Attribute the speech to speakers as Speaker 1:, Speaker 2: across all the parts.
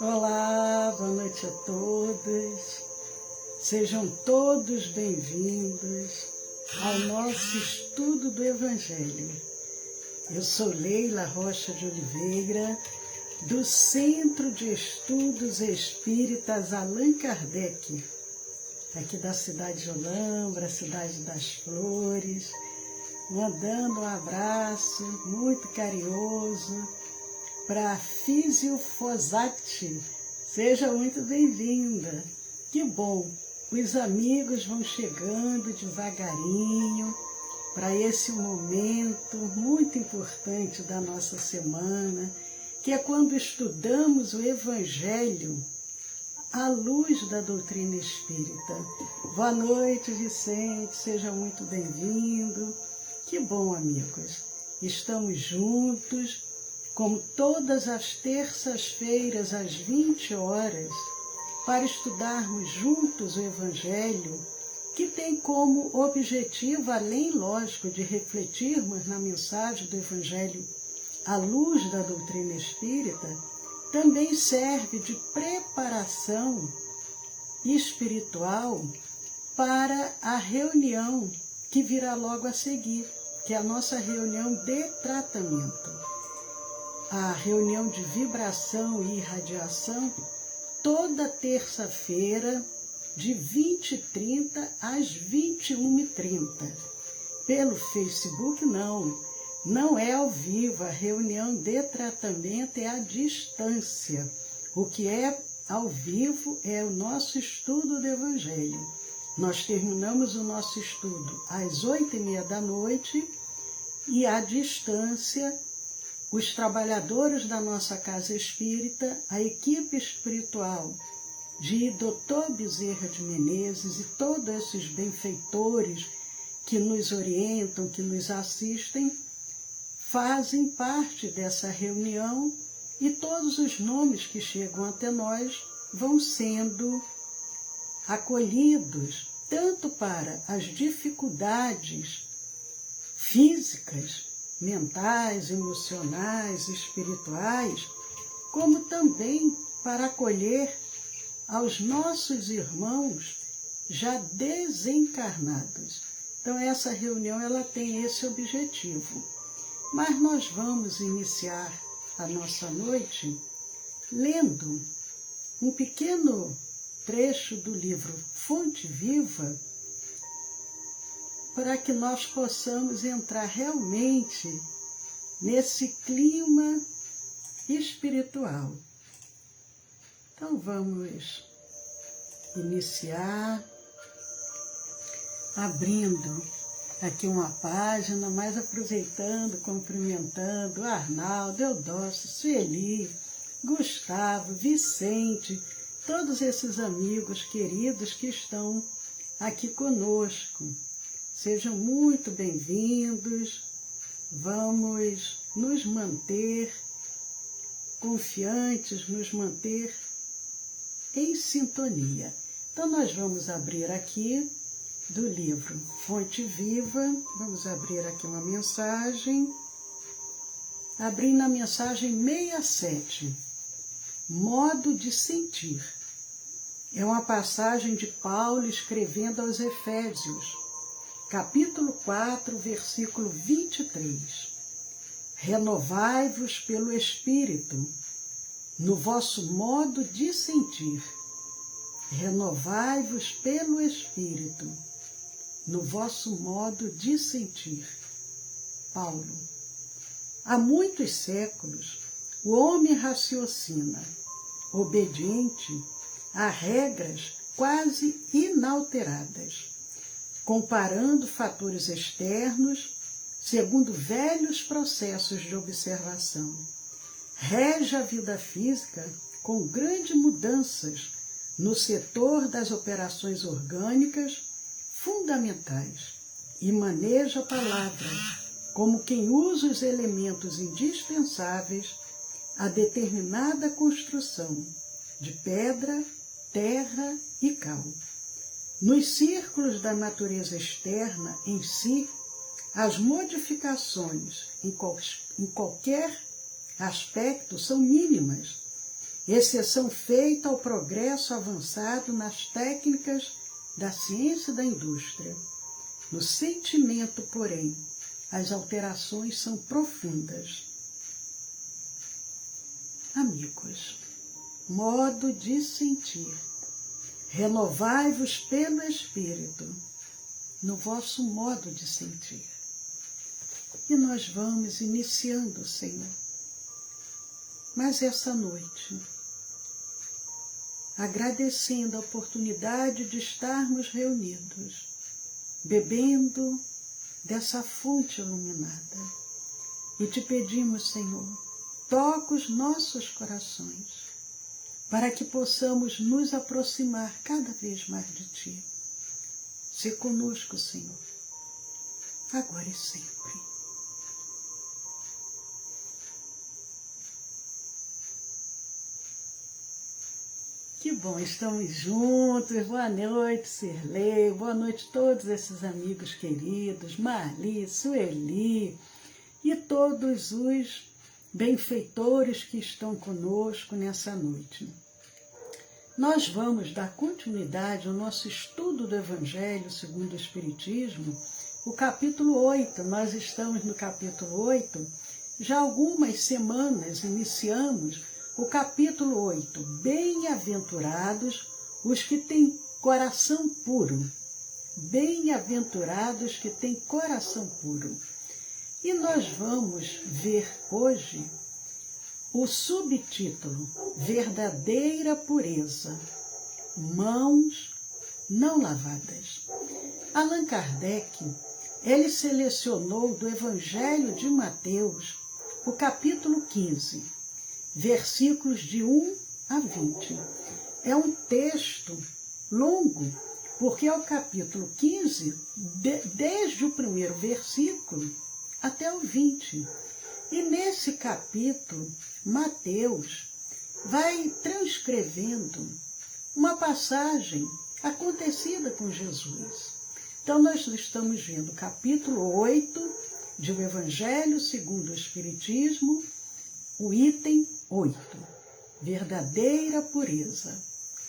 Speaker 1: Olá, boa noite a todos. Sejam todos bem-vindos ao nosso estudo do Evangelho. Eu sou Leila Rocha de Oliveira, do Centro de Estudos Espíritas Allan Kardec, aqui da cidade de Olambra, cidade das Flores, mandando um abraço muito carinhoso para a Físio Fosati. Seja muito bem-vinda. Que bom, os amigos vão chegando devagarinho para esse momento muito importante da nossa semana, que é quando estudamos o Evangelho à luz da doutrina espírita. Boa noite, Vicente, seja muito bem-vindo. Que bom, amigos. Estamos juntos, como todas as terças-feiras, às 20 horas, para estudarmos juntos o Evangelho, que tem como objetivo, além, lógico, de refletirmos na mensagem do Evangelho à luz da doutrina espírita, também serve de preparação espiritual para a reunião que virá logo a seguir, que é a nossa reunião de tratamento. A reunião de vibração e irradiação, toda terça-feira, de 20h30 às 21h30. Pelo Facebook, não é ao vivo, a reunião de tratamento é à distância. O que é ao vivo é o nosso estudo do Evangelho. Nós terminamos o nosso estudo às 8h30 da noite e à distância, os trabalhadores da nossa casa espírita, a equipe espiritual de Dr. Bezerra de Menezes e todos esses benfeitores que nos orientam, que nos assistem, fazem parte dessa reunião e todos os nomes que chegam até nós vão sendo acolhidos tanto para as dificuldades físicas, mentais, emocionais, espirituais, como também para acolher aos nossos irmãos já desencarnados. Então essa reunião ela tem esse objetivo. Mas nós vamos iniciar a nossa noite lendo um pequeno trecho do livro Fonte Viva, para que nós possamos entrar realmente nesse clima espiritual. Então vamos iniciar abrindo aqui uma página, mas aproveitando, cumprimentando Arnaldo, Eudócio, Sueli, Gustavo, Vicente, todos esses amigos queridos que estão aqui conosco. Sejam muito bem-vindos, vamos nos manter confiantes, nos manter em sintonia. Então nós vamos abrir aqui do livro Fonte Viva, vamos abrir aqui uma mensagem, abrir na mensagem 67, Modo de Sentir. É uma passagem de Paulo escrevendo aos Efésios, capítulo 4, versículo 23. Renovai-vos pelo Espírito, no vosso modo de sentir. Renovai-vos pelo Espírito, no vosso modo de sentir. Paulo. Há muitos séculos, o homem raciocina, obediente a regras quase inalteradas, comparando fatores externos segundo velhos processos de observação. Rege a vida física com grandes mudanças no setor das operações orgânicas fundamentais e maneja a palavra como quem usa os elementos indispensáveis a determinada construção de pedra, terra e cal. Nos círculos da natureza externa em si, as modificações em qualquer aspecto são mínimas exceção feita ao progresso avançado nas técnicas da ciência e da indústria. No sentimento, porém, as alterações são profundas. Amigos, modo de sentir. Renovai-vos pelo Espírito, no vosso modo de sentir. E nós vamos iniciando, Senhor. Mas essa noite, agradecendo a oportunidade de estarmos reunidos, bebendo dessa fonte iluminada, e te pedimos, Senhor, toca os nossos corações, para que possamos nos aproximar cada vez mais de Ti. Se conosco, Senhor, agora e sempre. Que bom, estamos juntos. Boa noite, Sirlei. Boa noite a todos esses amigos queridos, Marli, Sueli e todos os benfeitores que estão conosco nessa noite. Nós vamos dar continuidade ao nosso estudo do Evangelho segundo o Espiritismo, o capítulo 8. Nós estamos no capítulo 8, já há algumas semanas iniciamos o capítulo 8, bem-aventurados os que têm coração puro. Bem-aventurados que têm coração puro. E nós vamos ver hoje o subtítulo, verdadeira pureza, mãos não lavadas. Allan Kardec, ele selecionou do Evangelho de Mateus, o capítulo 15, versículos de 1 a 20. É um texto longo, porque é o capítulo 15, desde o primeiro versículo até o 20. E nesse capítulo, Mateus vai transcrevendo uma passagem acontecida com Jesus. Então, nós estamos vendo o capítulo 8 do Evangelho segundo o Espiritismo, o item 8, verdadeira pureza,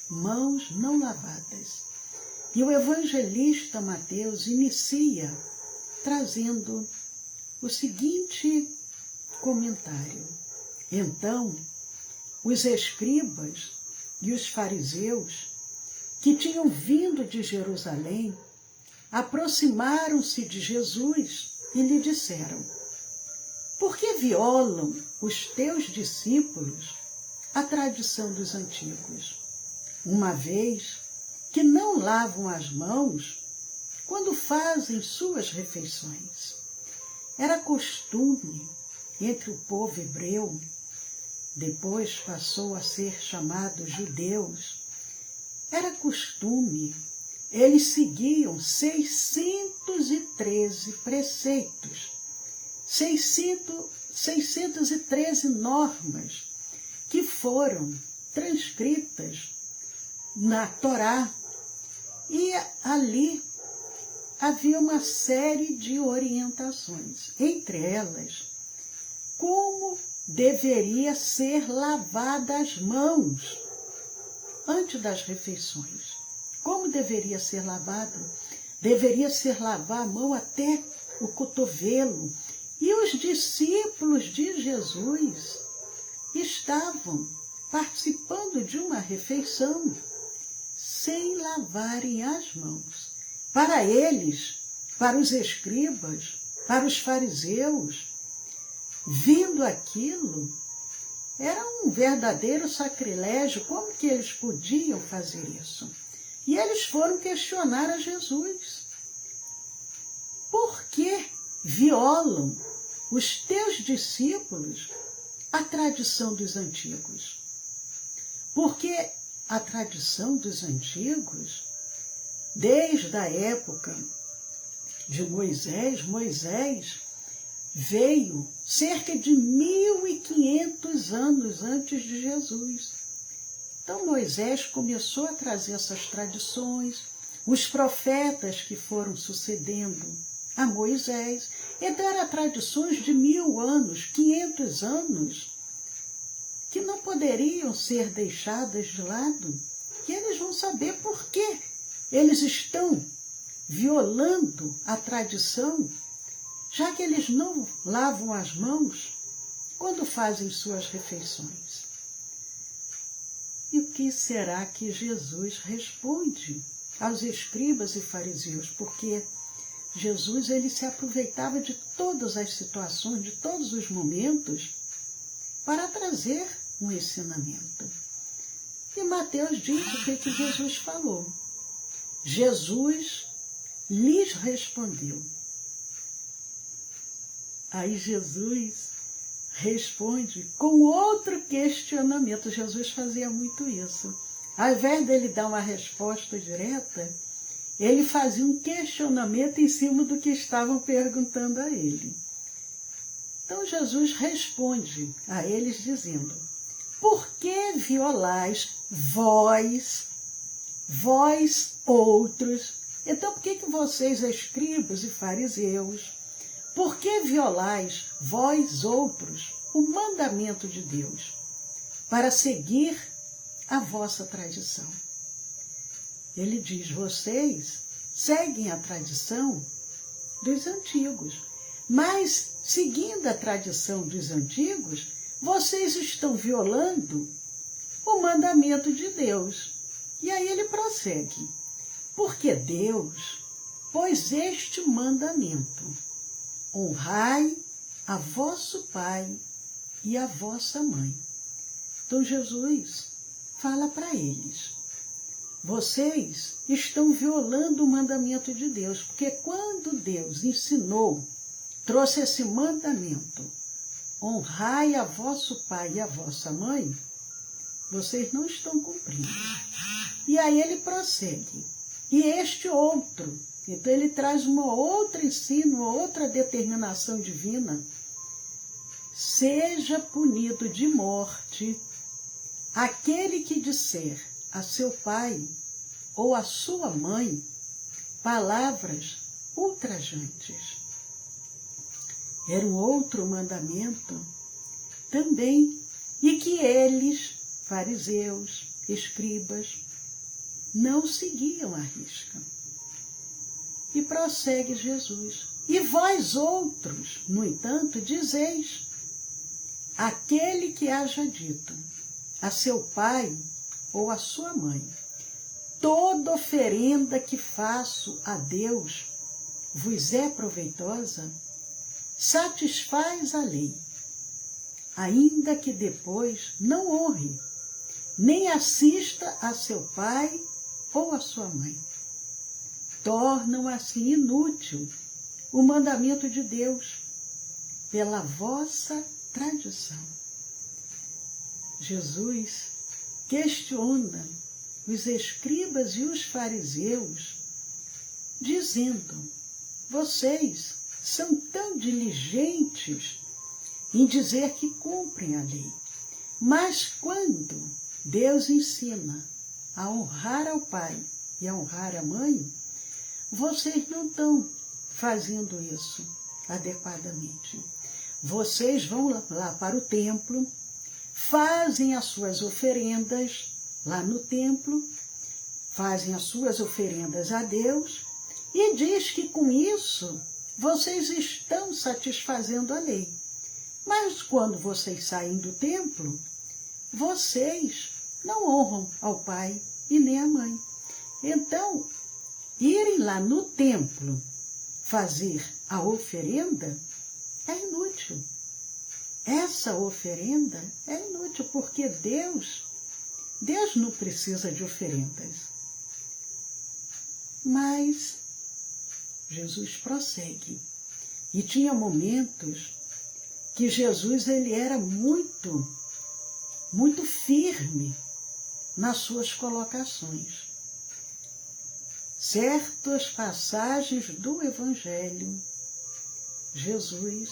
Speaker 1: mãos não lavadas. E o evangelista Mateus inicia trazendo o seguinte comentário. Então, os escribas e os fariseus, que tinham vindo de Jerusalém, aproximaram-se de Jesus e lhe disseram: por que violam os teus discípulos a tradição dos antigos, uma vez que não lavam as mãos quando fazem suas refeições? Era costume entre o povo hebreu, depois passou a ser chamado judeus, era costume, eles seguiam 613 preceitos, 613 normas que foram transcritas na Torá. E ali havia uma série de orientações, entre elas, como deveria ser lavada as mãos antes das refeições. Como deveria ser lavado? Deveria ser lavar a mão até o cotovelo. E os discípulos de Jesus estavam participando de uma refeição sem lavarem as mãos. Para eles, para os escribas, para os fariseus, vindo aquilo, era um verdadeiro sacrilégio. Como que eles podiam fazer isso? E eles foram questionar a Jesus. Por que violam os teus discípulos a tradição dos antigos? Porque a tradição dos antigos, desde a época de Moisés, Moisés veio cerca de 1500 anos antes de Jesus. Então Moisés começou a trazer essas tradições, os profetas que foram sucedendo a Moisés. Então eram tradições de 1000 anos, 500 anos, que não poderiam ser deixadas de lado, que eles vão saber por que eles estão violando a tradição, já que eles não lavam as mãos quando fazem suas refeições. E o que será que Jesus responde aos escribas e fariseus? Porque Jesus ele se aproveitava de todas as situações, de todos os momentos, para trazer um ensinamento. E Mateus diz o que Jesus falou. Jesus lhes respondeu. Aí Jesus responde com outro questionamento. Jesus fazia muito isso. Ao invés dele dar uma resposta direta, ele fazia um questionamento em cima do que estavam perguntando a ele. Então Jesus responde a eles dizendo: por que violais vós outros? Então por que vocês, escribas e fariseus, por que violais vós outros o mandamento de Deus para seguir a vossa tradição? Ele diz, vocês seguem a tradição dos antigos, mas seguindo a tradição dos antigos, vocês estão violando o mandamento de Deus. E aí ele prossegue, porque Deus pôs este mandamento: honrai a vosso pai e a vossa mãe. Então Jesus fala para eles, vocês estão violando o mandamento de Deus, porque quando Deus ensinou, trouxe esse mandamento, honrai a vosso pai e a vossa mãe, vocês não estão cumprindo. E aí ele prossegue, e este outro, então ele traz uma outra ensino, uma outra determinação divina, seja punido de morte aquele que disser a seu pai ou a sua mãe palavras ultrajantes. Era um outro mandamento também, e que eles, fariseus, escribas, não seguiam à risca. E prossegue Jesus. E vós outros, no entanto, dizeis, aquele que haja dito a seu pai ou a sua mãe, toda oferenda que faço a Deus vos é proveitosa, satisfaz a lei, ainda que depois não honre, nem assista a seu pai ou a sua mãe. Tornam assim inútil o mandamento de Deus pela vossa tradição. Jesus questiona os escribas e os fariseus, dizendo, vocês são tão diligentes em dizer que cumprem a lei, mas quando Deus ensina a honrar ao pai e a honrar a mãe, vocês não estão fazendo isso adequadamente. Vocês vão lá para o templo, fazem as suas oferendas lá no templo, fazem as suas oferendas a Deus e diz que com isso vocês estão satisfazendo a lei. Mas quando vocês saem do templo, vocês não honram ao pai e nem à mãe. Então, irem lá no templo fazer a oferenda é inútil. Essa oferenda é inútil, porque Deus não precisa de oferendas. Mas Jesus prossegue. E tinha momentos que Jesus ele era muito firme nas suas colocações. Certas passagens do Evangelho, Jesus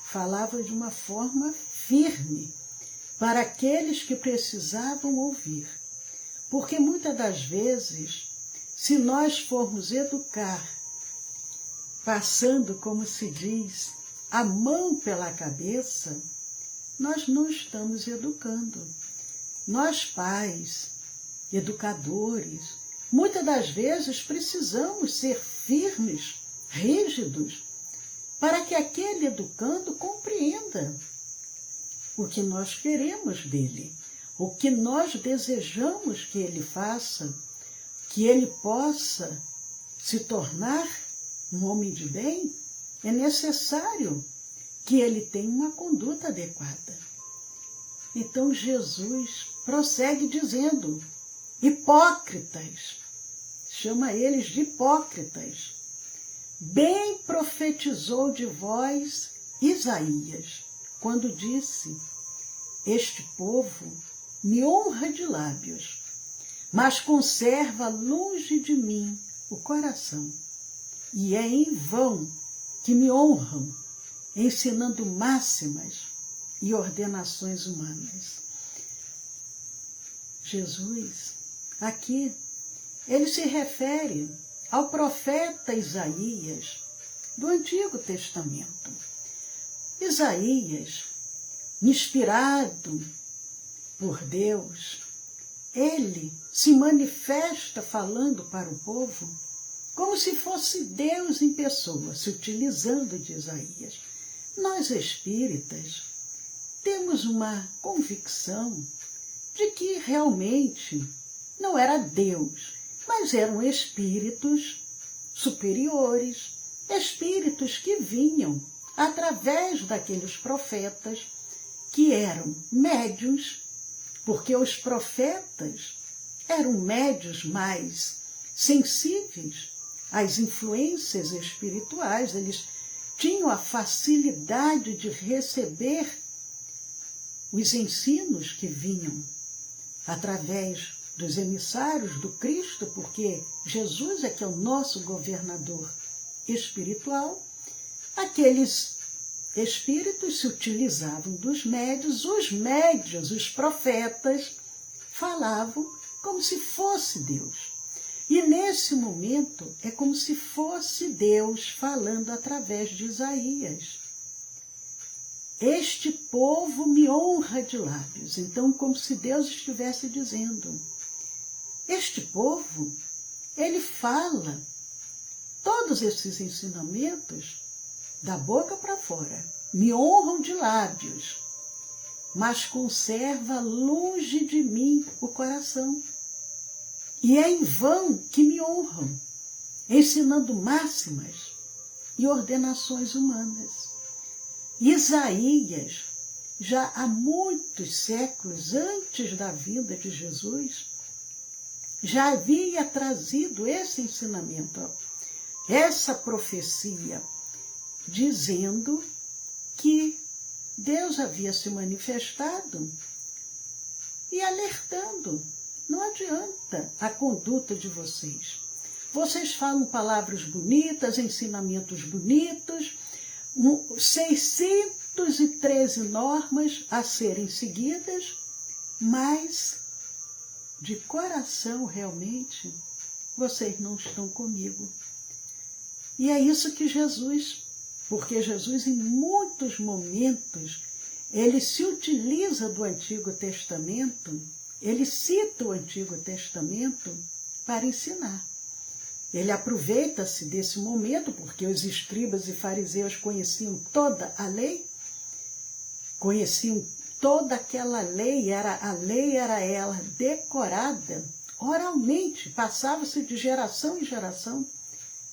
Speaker 1: falava de uma forma firme para aqueles que precisavam ouvir. Porque muitas das vezes, se nós formos educar, passando, como se diz, a mão pela cabeça, nós não estamos educando. Nós, pais, educadores, muitas das vezes precisamos ser firmes, rígidos, para que aquele educando compreenda o que nós queremos dele, o que nós desejamos que ele faça, que ele possa se tornar um homem de bem. É necessário que ele tenha uma conduta adequada. Então Jesus prossegue dizendo, hipócritas, chama eles de hipócritas, bem profetizou de vós Isaías, quando disse, este povo me honra de lábios, mas conserva longe de mim o coração, e é em vão que me honram, ensinando máximas e ordenações humanas. Jesus, aqui, ele se refere ao profeta Isaías do Antigo Testamento. Isaías, inspirado por Deus, ele se manifesta falando para o povo como se fosse Deus em pessoa, se utilizando de Isaías. Nós espíritas temos uma convicção de que realmente não era Deus, mas eram espíritos superiores, espíritos que vinham através daqueles profetas que eram médiuns, porque os profetas eram médiuns mais sensíveis às influências espirituais, eles tinham a facilidade de receber os ensinos que vinham através dos emissários do Cristo, porque Jesus é que é o nosso governador espiritual. Aqueles espíritos se utilizavam dos médiuns, os médiuns, os profetas, falavam como se fosse Deus. E nesse momento é como se fosse Deus falando através de Isaías. Este povo me honra de lábios. Então, como se Deus estivesse dizendo, este povo, ele fala todos esses ensinamentos da boca para fora. Me honram de lábios, mas conserva longe de mim o coração. E é em vão que me honram, ensinando máximas e ordenações humanas. Isaías, já há muitos séculos antes da vinda de Jesus, já havia trazido esse ensinamento, essa profecia, dizendo que Deus havia se manifestado e alertando. Não adianta a conduta de vocês. Vocês falam palavras bonitas, ensinamentos bonitos, 613 normas a serem seguidas, mas de coração realmente vocês não estão comigo. E é isso que Jesus, porque Jesus em muitos momentos, ele se utiliza do Antigo Testamento, ele cita o Antigo Testamento para ensinar. Ele aproveita-se desse momento, porque os escribas e fariseus conheciam toda a lei, conheciam toda aquela lei, a lei era ela decorada, oralmente, passava-se de geração em geração.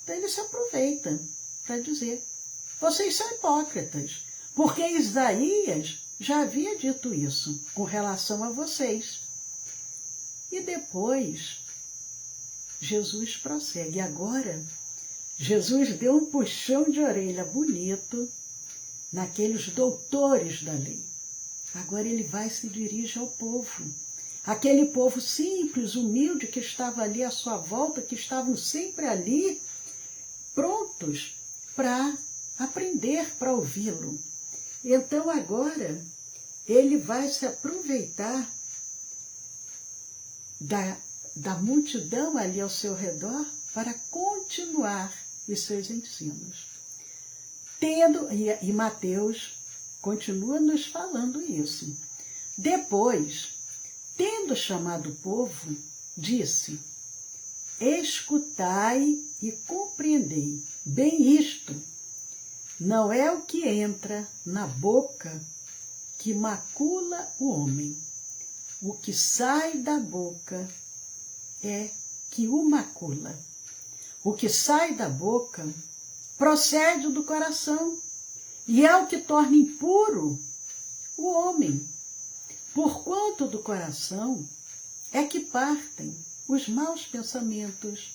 Speaker 1: Então ele se aproveita para dizer, vocês são hipócritas, porque Isaías já havia dito isso com relação a vocês. E depois Jesus prossegue. Agora, Jesus deu um puxão de orelha bonito naqueles doutores da lei. Agora ele vai e se dirige ao povo. Aquele povo simples, humilde, que estava ali à sua volta, que estavam sempre ali, prontos para aprender, para ouvi-lo. Então agora ele vai se aproveitar da multidão ali ao seu redor para continuar os seus ensinos. E Mateus continua nos falando isso. Depois, tendo chamado o povo, disse: escutai e compreendei bem isto. Não é o que entra na boca que macula o homem. O que sai da boca é que o macula. O que sai da boca procede do coração e é o que torna impuro o homem. Porquanto do coração é que partem os maus pensamentos,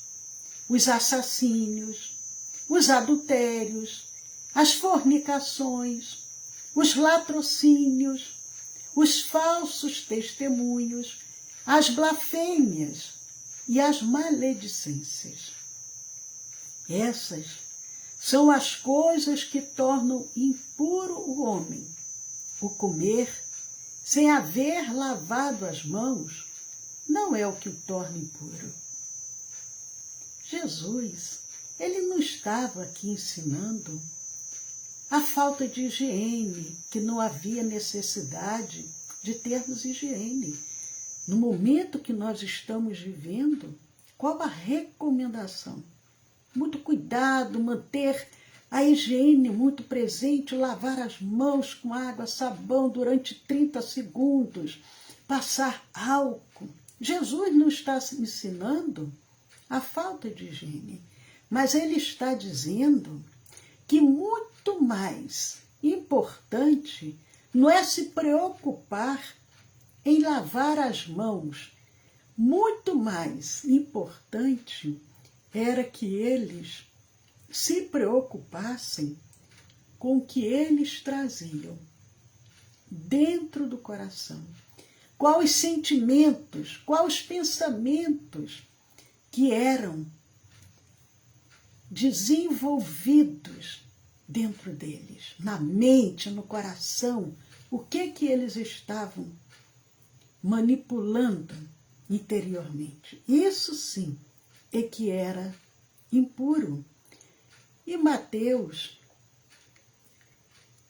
Speaker 1: os assassínios, os adultérios, as fornicações, os latrocínios, os falsos testemunhos, as blasfêmias e as maledicências. Essas são as coisas que tornam impuro o homem. O comer, sem haver lavado as mãos, não é o que o torna impuro. Jesus, ele não estava aqui ensinando a falta de higiene, que não havia necessidade de termos higiene. No momento que nós estamos vivendo, qual a recomendação? Muito cuidado, manter a higiene muito presente, lavar as mãos com água, sabão durante 30 segundos, passar álcool. Jesus não está ensinando a falta de higiene, mas ele está dizendo que muito mais importante não é se preocupar em lavar as mãos, muito mais importante era que eles se preocupassem com o que eles traziam dentro do coração. Quais os sentimentos, quais os pensamentos que eram desenvolvidos dentro deles, na mente, no coração, o que eles estavam manipulando interiormente. Isso sim é que era impuro. E Mateus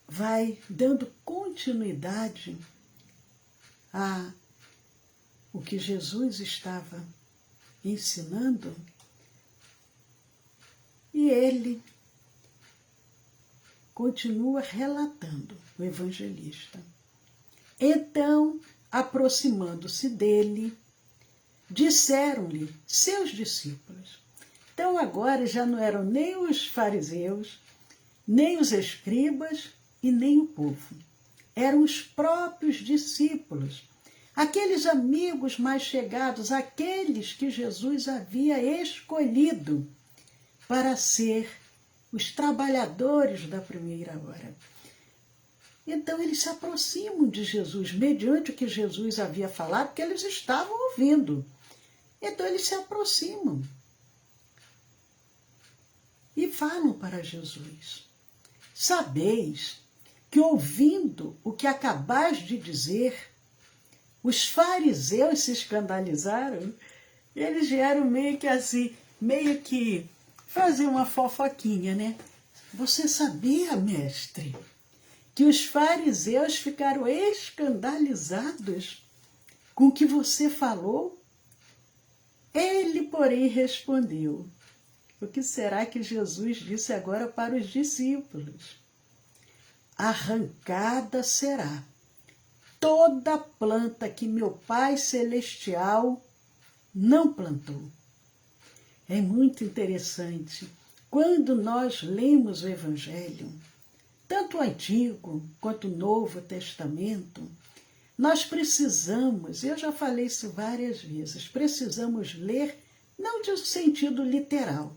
Speaker 1: vai dando continuidade a o que Jesus estava ensinando, e ele continua relatando, o evangelista. Então, aproximando-se dele, disseram-lhe seus discípulos. Então agora já não eram nem os fariseus, nem os escribas e nem o povo. Eram os próprios discípulos, aqueles amigos mais chegados, aqueles que Jesus havia escolhido para ser os trabalhadores da primeira hora. Então eles se aproximam de Jesus, mediante o que Jesus havia falado, porque eles estavam ouvindo. Então eles se aproximam e falam para Jesus: sabeis que, ouvindo o que acabais de dizer, os fariseus se escandalizaram. Eles vieram meio que assim, meio que fazer uma fofoquinha, né? Você sabia, mestre, que os fariseus ficaram escandalizados com o que você falou? Ele, porém, respondeu: o que será que Jesus disse agora para os discípulos? Arrancada será toda planta que meu Pai Celestial não plantou. É muito interessante. Quando nós lemos o Evangelho, tanto o Antigo quanto o Novo Testamento, nós precisamos, eu já falei isso várias vezes, precisamos ler, não de um sentido literal,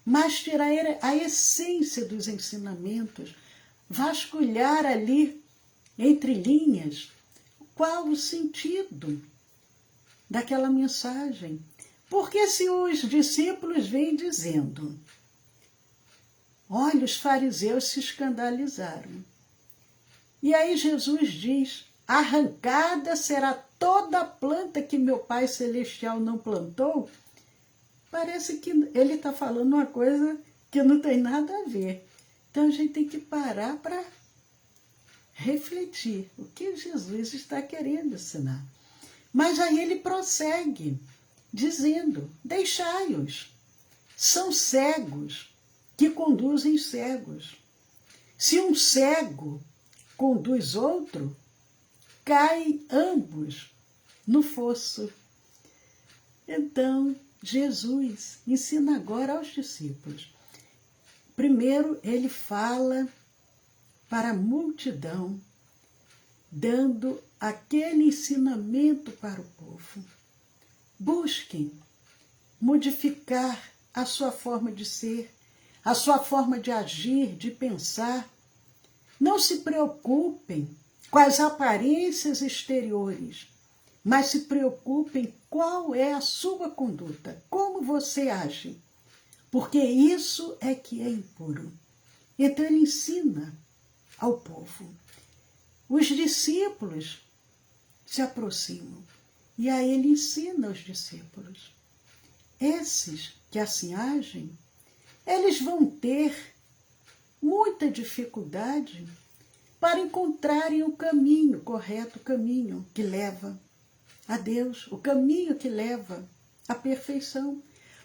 Speaker 1: mas tirar a essência dos ensinamentos, vasculhar ali, entre linhas, qual o sentido daquela mensagem. Porque se os discípulos vêm dizendo, olha, os fariseus se escandalizaram. E aí Jesus diz, arrancada será toda a planta que meu Pai Celestial não plantou. Parece que ele está falando uma coisa que não tem nada a ver. Então a gente tem que parar para refletir o que Jesus está querendo ensinar. Mas aí ele prossegue, dizendo, deixai-os, são cegos que conduzem cegos. Se um cego conduz outro, caem ambos no fosso. Então, Jesus ensina agora aos discípulos. Primeiro, ele fala para a multidão, dando aquele ensinamento para o povo. Busquem modificar a sua forma de ser, a sua forma de agir, de pensar. Não se preocupem com as aparências exteriores, mas se preocupem qual é a sua conduta, como você age, porque isso é que é impuro. Então ele ensina ao povo. Os discípulos se aproximam e aí ele ensina aos discípulos. Esses que assim agem, eles vão ter muita dificuldade para encontrarem o caminho correto, o caminho que leva a Deus, o caminho que leva à perfeição.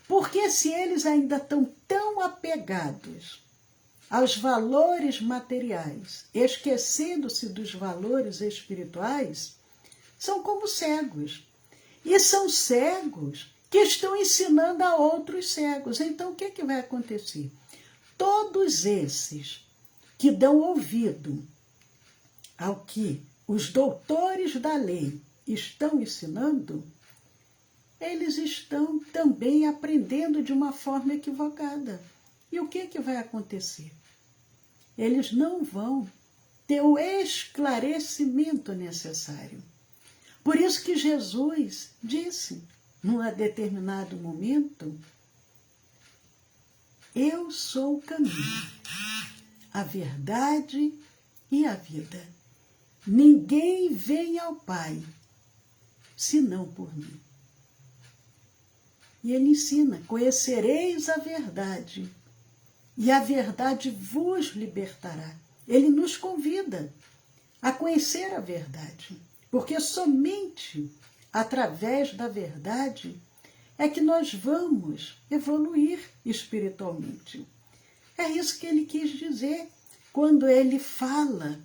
Speaker 1: Porque se eles ainda estão tão apegados aos valores materiais, esquecendo-se dos valores espirituais, são como cegos. E são cegos que estão ensinando a outros cegos. Então, o que vai acontecer? Todos esses que dão ouvido ao que os doutores da lei estão ensinando, eles estão também aprendendo de uma forma equivocada. E o que vai acontecer? Eles não vão ter o esclarecimento necessário. Por isso que Jesus disse, num determinado momento, eu sou o caminho, a verdade e a vida. Ninguém vem ao Pai, senão por mim. E ele ensina, conhecereis a verdade, e a verdade vos libertará. Ele nos convida a conhecer a verdade, porque somente através da verdade é que nós vamos evoluir espiritualmente. É isso que ele quis dizer quando ele fala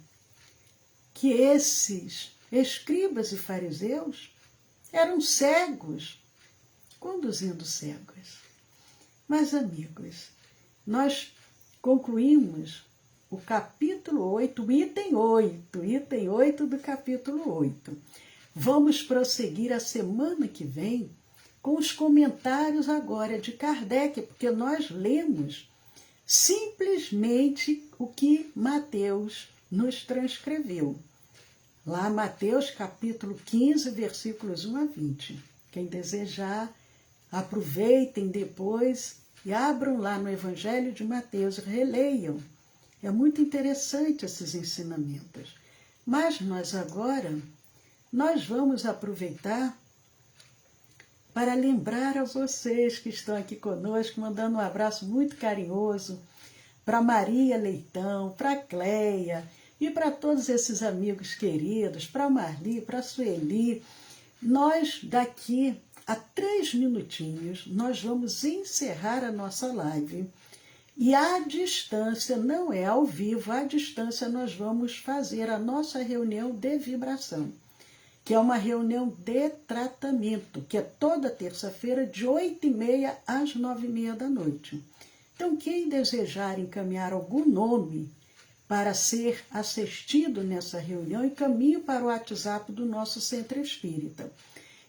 Speaker 1: que esses escribas e fariseus eram cegos, conduzindo cegos. Mas, amigos, nós concluímos o capítulo 8, item 8 do capítulo 8. Vamos prosseguir a semana que vem com os comentários agora de Kardec, porque nós lemos simplesmente o que Mateus nos transcreveu. Lá, Mateus capítulo 15, versículos 1 a 20. Quem desejar, aproveitem depois e abram lá no Evangelho de Mateus, releiam. É muito interessante esses ensinamentos. Mas nós agora, nós vamos aproveitar para lembrar a vocês que estão aqui conosco, mandando um abraço muito carinhoso para Maria Leitão, para Cleia e para todos esses amigos queridos, para Marli, para Sueli. Nós daqui a 3 minutinhos, nós vamos encerrar a nossa live. E à distância, não é ao vivo, à distância nós vamos fazer a nossa reunião de vibração, que é uma reunião de tratamento, que é toda terça-feira, de 8h30 às 9h30 da noite. Então, quem desejar encaminhar algum nome para ser assistido nessa reunião, encaminhe para o WhatsApp do nosso Centro Espírita.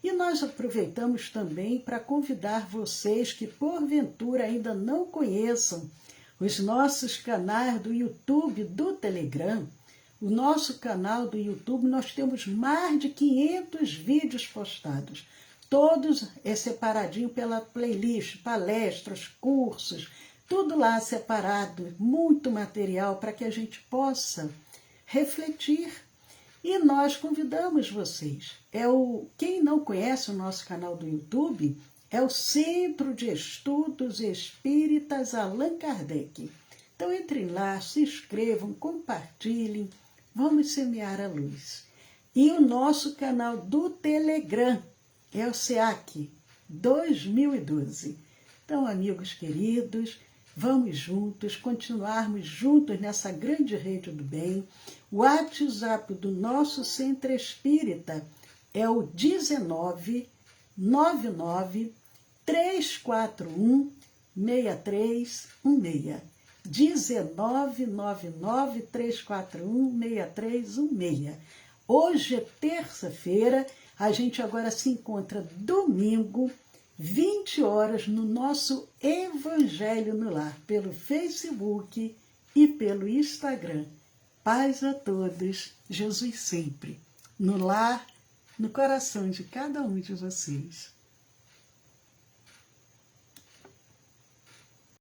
Speaker 1: E nós aproveitamos também para convidar vocês que, porventura, ainda não conheçam os nossos canais do YouTube, do Telegram. O nosso canal do YouTube, nós temos mais de 500 vídeos postados. Todos separadinho pela playlist, palestras, cursos, tudo lá separado, muito material para que a gente possa refletir. E nós convidamos vocês. Quem não conhece o nosso canal do YouTube, é o Centro de Estudos Espíritas Allan Kardec. Então entrem lá, se inscrevam, compartilhem, Vamos semear a luz. E o nosso canal do Telegram é o SEAC 2012. Então, amigos queridos, vamos juntos, continuarmos juntos nessa grande rede do bem. O WhatsApp do nosso Centro Espírita é o 1999 341 6316. 1999 341 6316. Hoje é terça-feira, a gente agora se encontra domingo, 20 horas, no nosso Evangelho no Lar, pelo Facebook e pelo Instagram. Paz a todos, Jesus sempre, no lar, no coração de cada um de vocês.